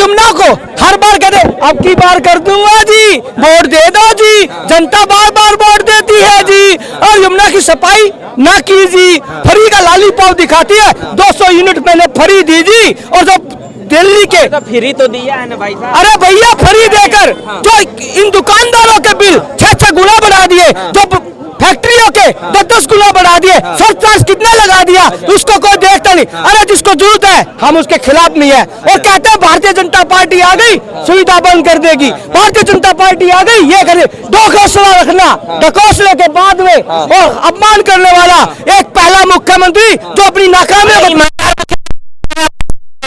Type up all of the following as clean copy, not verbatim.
यमुना को हर बार कहते अब की बार कर दूंगा जी, वोट दे दो जी, जनता बार बार वोट देती है जी, और यमुना की सफाई ना की जी, फ्री का लॉलीपॉप दिखाती है, 200 यूनिट मैंने फ्री दी जी, और जो दिल्ली के तो फ्री तो दिया है ना भाई साहब। अरे भैया फ्री देकर जो इन दुकानदारों के बिल 6-6 गुना बढ़ा दिए, जो फैक्ट्रियों के 10-10 गुना बढ़ा दिए, सरचार्ज कितना लगा दिया, उसको कोई देखता नहीं। अरे जिसको जरूरत है हम उसके खिलाफ नहीं है, और कहते हैं भारतीय जनता पार्टी आ गई सुविधा बंद कर देगी, भारतीय जनता पार्टी आ गई ये करे। दो घोषणा रखना, घोषणा के बाद में और अपमान करने वाला एक पहला मुख्यमंत्री जो अपनी नाकामी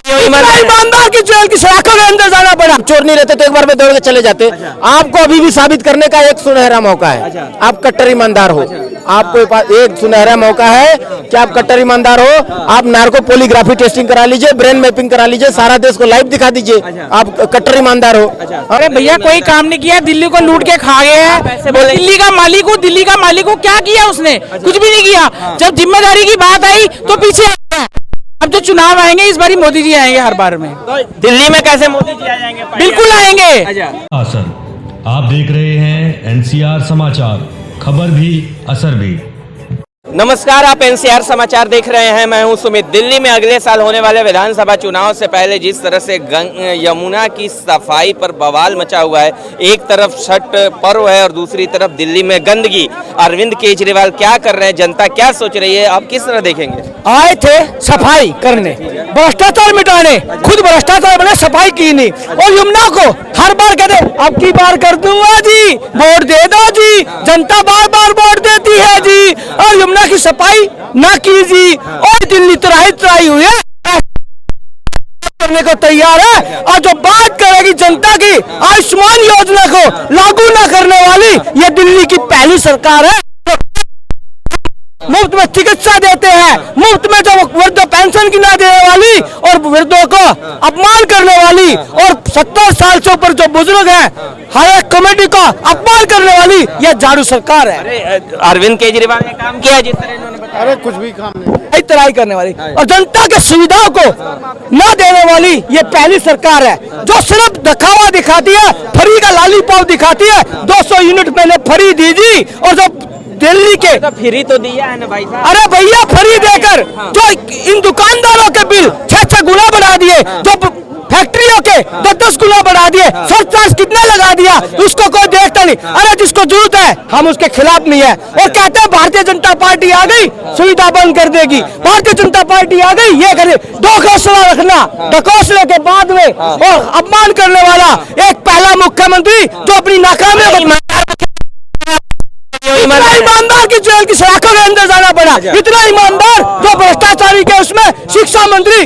ईमानदार की जेल की सलाखों के अंदर जाना पड़ा। चोर नहीं रहते तो एक बार में दौड़ के चले जाते। आपको अभी भी साबित करने का एक सुनहरा मौका है। आप कट्टर ईमानदार हो, आपको पास एक सुनहरा मौका है कि आप कट्टर ईमानदार हो। आप नार्को पॉलीग्राफी टेस्टिंग करा लीजिए, ब्रेन मैपिंग करा लीजिए, सारा देश को लाइव दिखा दीजिए। आप कट्टर ईमानदार हो। अरे भैया कोई काम नहीं किया, दिल्ली को लूट के खा गए हैं। दिल्ली का मालिक को क्या किया उसने? कुछ भी नहीं किया। जब जिम्मेदारी की बात आई तो पीछे हट गया। अब जो चुनाव आएंगे इस बारी मोदी जी आएंगे हर बार में। तो दिल्ली में कैसे मोदी जी आ जाएंगे? बिल्कुल आएंगे। असर आप देख रहे हैं एनसीआर समाचार, खबर भी असर भी। नमस्कार, आप एनसीआर समाचार देख रहे हैं। मैं हूं सुमित। दिल्ली में अगले साल होने वाले विधानसभा चुनाव से पहले जिस तरह से यमुना की सफाई पर बवाल मचा हुआ है, एक तरफ छठ पर्व है और दूसरी तरफ दिल्ली में गंदगी। अरविंद केजरीवाल क्या कर रहे हैं, जनता क्या सोच रही है, आप किस तरह देखेंगे? आए थे सफाई करने, भ्रष्टाचार मिटाने, खुद भ्रष्टाचार बने, सफाई की नहीं, और यमुना को हर बार कहते अब की बार कर दूंगा जी, वोट दे दो जी, जनता बार बार वोट देती है जी, और यमुना की सफाई ना की जी, और दिल्ली तराई हुई है करने को तैयार है। और जो बात करेगी जनता की आयुष्मान योजना को लागू ना करने वाली, ये दिल्ली की पहली सरकार है। मुफ्त में चिकित्सा देते हैं, मुफ्त में जो वृद्ध पेंशन की ना देने वाली और वृद्धों को अपमान करने वाली, और 70 साल से ऊपर जो बुजुर्ग हैं हर एक कमेटी को अपमान करने वाली, यह झाड़ू सरकार है। अरे अरविंद केजरीवाल ने काम किया जिस तरह इन्होंने बताया। अरे कुछ भी काम नहीं, तराई करने वाली और जनता के सुविधाओं को न देने वाली ये पहली सरकार है, जो सिर्फ दिखावा दिखाती है, फ्री का लॉलीपॉप दिखाती है। 200 यूनिट मैंने फ्री दी जी, और जो दिल्ली के तो फ्री तो दिया है ना भाई साहब। अरे भैया फ्री देकर जो इन दुकानदारों के बिल 6-6 गुना बढ़ा दिए, जो फैक्ट्रियों के 10-10 गुना बढ़ा दिए, सरचार्ज कितना लगा दिया, उसको कोई देखता नहीं। अरे जिसको जरूरत है हम उसके खिलाफ नहीं है, और कहते हैं भारतीय जनता पार्टी आ गई सुविधा बंद कर देगी, भारतीय जनता पार्टी आ गई ये करे। दो घोषणा रखना, घोषणा के बाद में और अपमान करने वाला एक पहला मुख्यमंत्री जो अपनी नाकामी ईमानदार की जेल की सलाखों के अंदर जाना पड़ा। इतना ईमानदार जो भ्रष्टाचारी के उसमें शिक्षा मंत्री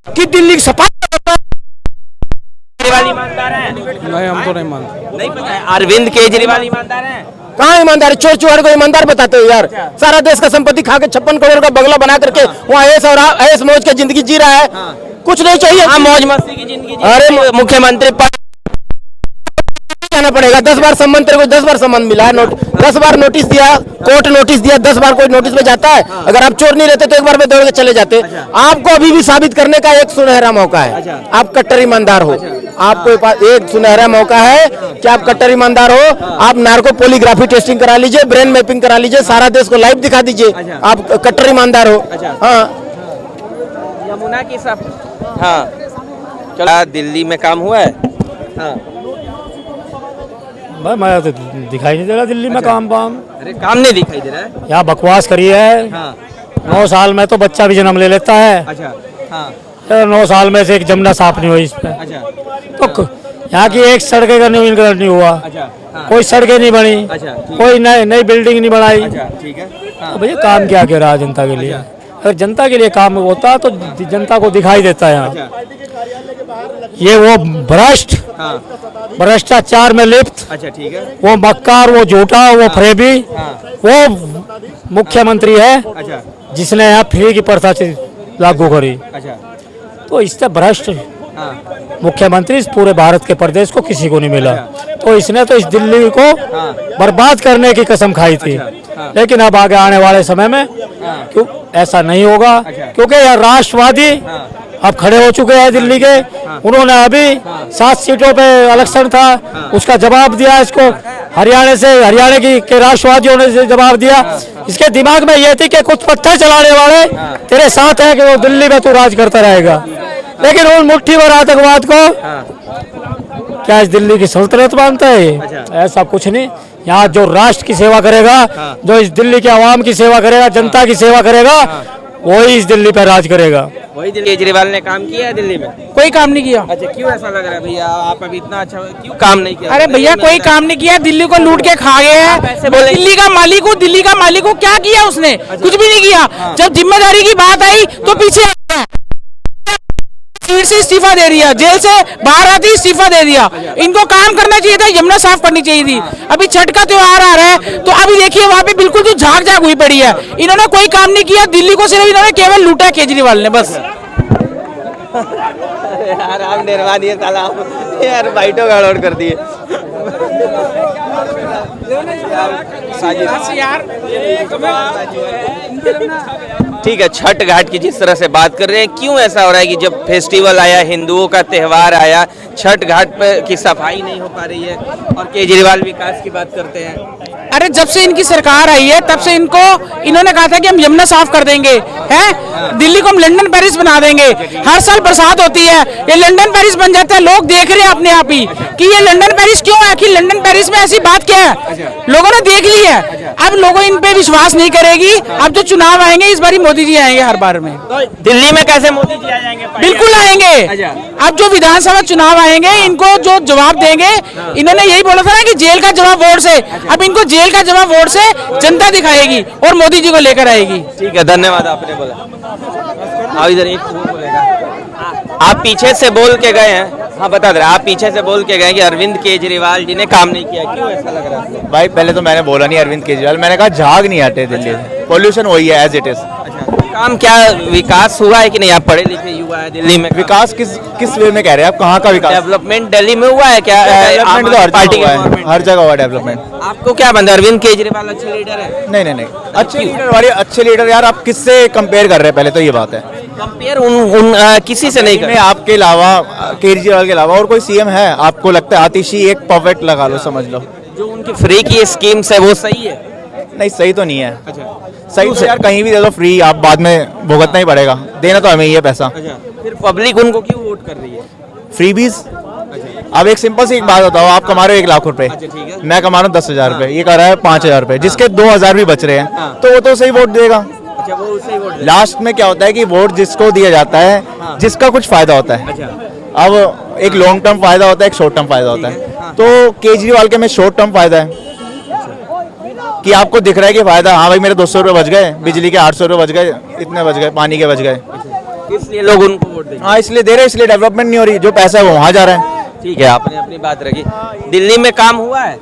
की दिल्ली की सफाई ईमानदार है? नहीं, हम तो नहीं मानते। नहीं पता है अरविंद केजरीवाल ईमानदार है? कहाँ ईमानदार? चोर चुहार को ईमानदार बताते हो यार? सारा देश का संपत्ति खा के 56 करोड़ का बंगला बना करके वहाँ ऐश मौज की जिंदगी जी रहा है। कुछ नहीं चाहिए, मौज मस्ती की जिंदगी। अरे मुख्यमंत्री जाना पड़ेगा। 10 बार सम्मान, तेरे को 10 बार सम्मान मिला है, 10 बार नोटिस दिया, कोर्ट नोटिस दिया, 10 बार कोई नोटिस में जाता है। अगर आप चोर नहीं रहते तो एक बार में दौड़ के चले जाते। आपको अभी भी साबित करने का एक सुनहरा मौका है। आप कट्टर ईमानदार हो, आपको पास एक सुनहरा मौका है कि आप कट्टर ईमानदार हो। आप नार्को पॉलीग्राफी टेस्टिंग करा लीजिए, ब्रेन मैपिंग करा लीजिए, सारा देश को लाइव दिखा दीजिए। आप कट्टर ईमानदार हो। हाँ, यमुना की सब हाँ चला दिल्ली में काम हुआ है। हाँ मैं तो दिखाई नहीं दे रहा दिल्ली में काम वाम। अरे काम नहीं दिखाई दे रहा है? यहाँ बकवास करी है। हाँ 9 साल में तो बच्चा भी जन्म ले लेता है। अच्छा हाँ 9 साल में से एक जमना साफ नहीं हुई इस पे। अच्छा तो यहाँ की एक सड़कें का नवीनीकरण नहीं हुआ। अच्छा हाँ कोई सड़कें नहीं बनी। अच्छा कोई नई बिल्डिंग नहीं बनाई। अच्छा ठीक है। तो भैया काम क्या कर रहा है जनता के लिए? अगर जनता के लिए काम होता तो जनता को दिखाई देता है। यहाँ ये वो भ्रष्ट, भ्रष्टाचार में लिप्त, अच्छा ठीक है, वो मक्कार, वो झूठा, वो फरेबी, वो मुख्यमंत्री है अच्छा जिसने यहाँ फ्री की प्रथा लागू करी। अच्छा तो इससे भ्रष्ट मुख्यमंत्री इस पूरे भारत के प्रदेश को किसी को नहीं मिला। तो इसने तो इस दिल्ली को बर्बाद करने की कसम खाई थी। लेकिन अब आगे आने वाले समय में क्यों ऐसा नहीं होगा, क्योंकि यह राष्ट्रवादी अब खड़े हो चुके हैं दिल्ली के। उन्होंने अभी 7 सीटों पे इलेक्शन था, उसका जवाब दिया इसको हरियाणा के राष्ट्रवादियों ने जवाब दिया। इसके दिमाग में ये थी कि कुछ पत्थर चलाने वाले तेरे साथ है कि वो दिल्ली में तू राज करता रहेगा, लेकिन उन मुट्ठी भर आतंकवाद को क्या इस दिल्ली की सल्तनत मानता है? ऐसा कुछ नहीं। यहाँ जो राष्ट्र की सेवा करेगा, जो इस दिल्ली के आवाम की सेवा करेगा, जनता की सेवा करेगा, वही इस दिल्ली पर राज करेगा। वही दिल्ली केजरीवाल ने काम किया है दिल्ली में? कोई काम नहीं किया। अच्छा, क्यों ऐसा लग रहा है भैया? आप अभी इतना अच्छा क्यों काम नहीं किया? अरे भैया कोई काम नहीं किया, दिल्ली को लूट के खा गए हैं। दिल्ली का मालिक को क्या किया उसने? कुछ भी नहीं किया। जब जिम्मेदारी की बात आई तो पीछे हटा। सीट से इस्तीफा दे दिया, जेल से बाहर आती इस्तीफा दे दिया। इनको काम करना चाहिए था, यमुना साफ करनी चाहिए थी। अभी छठ का त्योहार आ रहा है तो अभी देखिए वहाँ पे बिल्कुल जो झाग हुई पड़ी है। इन्होंने कोई काम नहीं किया, दिल्ली को सिर्फ इन्होंने केवल लूटा केजरीवाल ने, बस। यार आप डरवा दिए साला, यार बाइटो गड़बड़ कर दिए। ठीक है, छठ घाट की जिस तरह से बात कर रहे हैं, क्यों ऐसा हो रहा है कि जब फेस्टिवल आया, हिंदुओं का त्योहार आया, छठ घाट पर की सफाई नहीं हो पा रही है और केजरीवाल विकास की बात करते हैं? अरे जब से इनकी सरकार आई है तब से इन्होंने कहा था कि हम यमुना साफ कर देंगे, हैं? दिल्ली को हम लंदन पेरिस बना देंगे। हर साल बरसात होती है, ये लंदन पेरिस बन जाता है। लोग देख रहे हैं अपने आप ही कि ये लंदन पेरिस क्यों है, कि लंदन पेरिस में ऐसी बात क्या है, लोगों ने देख ली है। अब लोगों इन पे विश्वास नहीं करेगी। अब जो चुनाव आएंगे इस बार मोदी जी आएंगे हर बार में। तो दिल्ली में कैसे मोदी जी आ जाएंगे? बिल्कुल आएंगे। अब जो विधानसभा चुनाव आएंगे इनको जो जवाब देंगे, इन्होंने यही बोला था ना कि जेल का जवाब वोट से। अब इनको जेल का जवाब वोट से जनता दिखाएगी और मोदी जी को लेकर आएगी। ठीक है, धन्यवाद। आपने बोला आओ इधर, एक बोलेगा। आप पीछे से बोल के गए हैं। हाँ बता दे, आप पीछे से बोल के गए कि अरविंद केजरीवाल जी ने काम नहीं किया, क्यों ऐसा लग रहा है? भाई पहले तो मैंने बोला नहीं अरविंद केजरीवाल, मैंने कहा झाग नहीं हटे दिल्ली से, पॉल्यूशन वही है एज इट इज। काम क्या विकास हुआ है कि नहीं? आप पढ़े लिखे युवा है दिल्ली में, विकास किस वे में कह रहे हैं आप? कहाँ का विकास? डेवलपमेंट दिल्ली में हुआ है क्या? डेवलपमेंट तो हर पार्टी जगह हुआ है, हर जगह हुआ डेवलपमेंट। आपको क्या बनता है, अरविंद केजरीवाल अच्छे लीडर है? नहीं, अच्छे लीडर यार आप किससे कंपेयर कर रहे हैं? पहले तो ये बात है, कंपेयर उन किसी से नहीं कर। आपके अलावा, केजरीवाल के अलावा और कोई सीएम है आपको लगता है? आतिशी एक परफेक्ट लगा लो, समझ लो। जो उनकी फ्री की स्कीम्स है वो सही है? नहीं, सही तो नहीं है। सही तो यार कहीं भी दे दो फ्री, आप बाद में भुगतना ही पड़ेगा, देना तो हमें ही है पैसा। फिर पब्लिक उनको क्यों वोट कर रही है? फ्रीबीज। अब एक सिंपल सी एक बात बताओ, आप कमा रहे हो 1 लाख रुपए, मैं कमा रहा हूँ 10,000 रुपए, ये कर रहा है 5,000 रुपए, जिसके 2,000 भी बच रहे हैं, तो वो तो सही वोट देगा। वो उसे ही वोट लास्ट में क्या होता है कि वोट जिसको दिया जाता है, जिसका कुछ फायदा होता है। अब एक लॉन्ग टर्म फायदा होता है, एक शॉर्ट टर्म फायदा होता है। तो केजरीवाल के में शॉर्ट टर्म फायदा है कि आपको दिख रहा है कि फायदा, हाँ भाई मेरे 200 रुपए बच गए, बिजली के 800 रुपए बच गए, इतने बच गए, पानी के बच गए, इसलिए लोग उनको वोट देंगे। हाँ इसलिए दे रहे, इसलिए डेवलपमेंट नहीं हो रही, जो पैसा है वो वहाँ जा रहा है। ठीक है, आपने अपनी बात रखी। दिल्ली में काम हुआ है,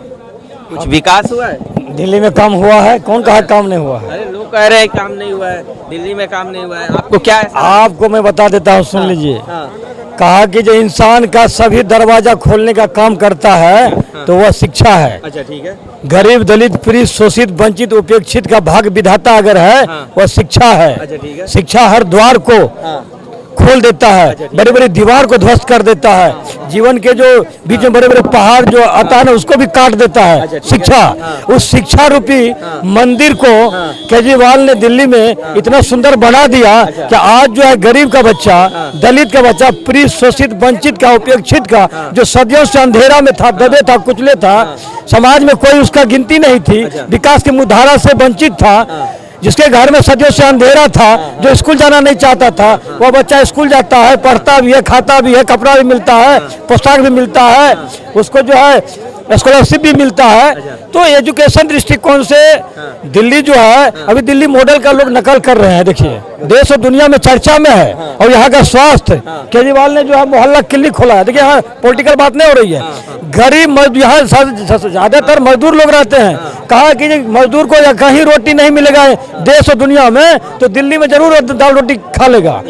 कुछ विकास हुआ है? दिल्ली में काम हुआ है? कौन कहा काम नहीं हुआ है? अरे लोग कह रहे हैं काम नहीं हुआ है, दिल्ली में काम नहीं हुआ है। आपको क्या है? आपको मैं बता देता हूँ, सुन लीजिए। कहा कि जो इंसान का सभी दरवाजा खोलने का काम करता है तो वह शिक्षा है। अच्छा ठीक है। गरीब, दलित, पीड़ित, शोषित, वंचित, उपेक्षित का भाग विधाता अगर है वह शिक्षा है। अच्छा ठीक है। शिक्षा हर द्वार को खोल देता है, बड़े बड़े दीवार को ध्वस्त कर देता है, जीवन के जो बीच में बड़े बड़े पहाड़ जो आता है ना उसको भी काट देता है शिक्षा। उस शिक्षा रूपी मंदिर को केजरीवाल ने दिल्ली में इतना सुंदर बना दिया कि आज जो है गरीब का बच्चा, दलित का बच्चा, पीड़ित, शोषित, वंचित का, उपेक्षित का, जो सदियों से अंधेरा में था, दबे था, कुचले था, समाज में कोई उसका गिनती नहीं थी, विकास की मुखधारा से वंचित था, जिसके घर में सदियों से अंधेरा था, जो स्कूल जाना नहीं चाहता था, वह बच्चा स्कूल जाता है, पढ़ता भी है, खाता भी है, कपड़ा भी मिलता है, पोशाक भी मिलता है, उसको जो है स्कॉलरशिप भी मिलता है। तो एजुकेशन दृष्टिकोण से दिल्ली जो है, अभी दिल्ली मॉडल का लोग नकल कर रहे हैं। देखिए देश और दुनिया में चर्चा में है। और यहाँ का स्वास्थ्य, केजरीवाल ने जो है मोहल्ला क्लिनिक खोला है। देखिए यहाँ पॉलिटिकल बात नहीं हो रही है। गरीब यहाँ ज्यादातर मजदूर लोग रहते हैं। कहा कि मजदूर को कहीं रोटी नहीं मिलेगा देश और दुनिया में, तो दिल्ली में जरूर दाल रोटी खा लेगा।